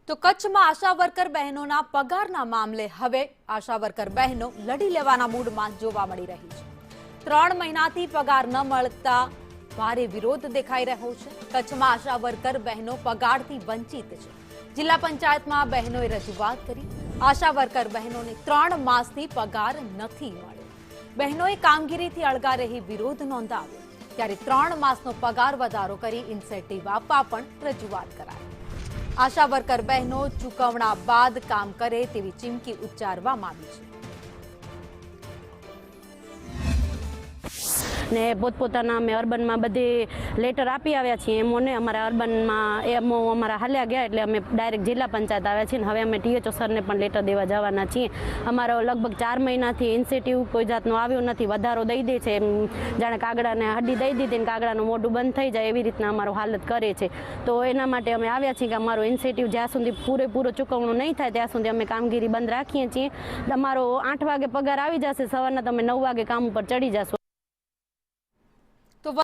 તો કચ્છમાં આશા વર્કર બહેનોના પગારના મામલે હવે આશા વર્કર બહેનો લડી લેવાના મૂડમાં જોવા મળી રહી છે। 3 મહિનાથી પગાર ન મળતા ભારે વિરોધ દેખાઈ રહ્યો છે। કચ્છમાં આશા વર્કર બહેનો પગારથી વંચિત છે। જિલ્લા પંચાયતમાં બહેનોએ રજૂઆત કરી। આશા વર્કર બહેનોને 3 માસથી પગાર નથી મળ્યો। બહેનોએ કામગીરીથી અળગા રહી વિરોધ નોંધાવ્યો। ત્યારે 3 માસનો પગાર વધારો કરી ઇન્સેન્ટિવ આપવા પણ રજૂઆત કરાઈ। આશા વર્કર બહેનો ચૂકવણા બાદ કામ કરે તેવી ચીમકી ઉચ્ચારવામાં આવી છે। ને પોતપોતાના અમે અર્બનમાં બધે લેટર આપી આવ્યા છીએ। એમોને અમારા અર્બનમાં એમઓ અમારા હાલ્યા ગયા એટલે અમે ડાયરેક્ટ જિલ્લા પંચાયત આવ્યા છીએ। હવે અમે ટીએચઓ સરને પણ લેટર દેવા જવાના છીએ। અમારો લગભગ 4 મહિનાથી ઇન્સેન્ટિવ કોઈ જાતનો આવ્યો નથી। વધારો દઈ દે છે, જાણે કાગડાને હड्डी દઈ દીધી ને કાગડાનું મોઢું બંધ થઈ જાય એવી રીતના અમારો હાલત કરે છે। તો એના માટે અમે આવ્યા છીએ કે અમારો ઇન્સેન્ટિવ જ્યાં સુધી પૂરેપૂરો ચૂકવણું નહીં થાય ત્યાં સુધી અમે કામગીરી બંધ રાખીએ છીએ। અમારો 8 વાગે પગાર આવી જશે, સવારના તમે 9 વાગે કામ ઉપર ચડી જશો।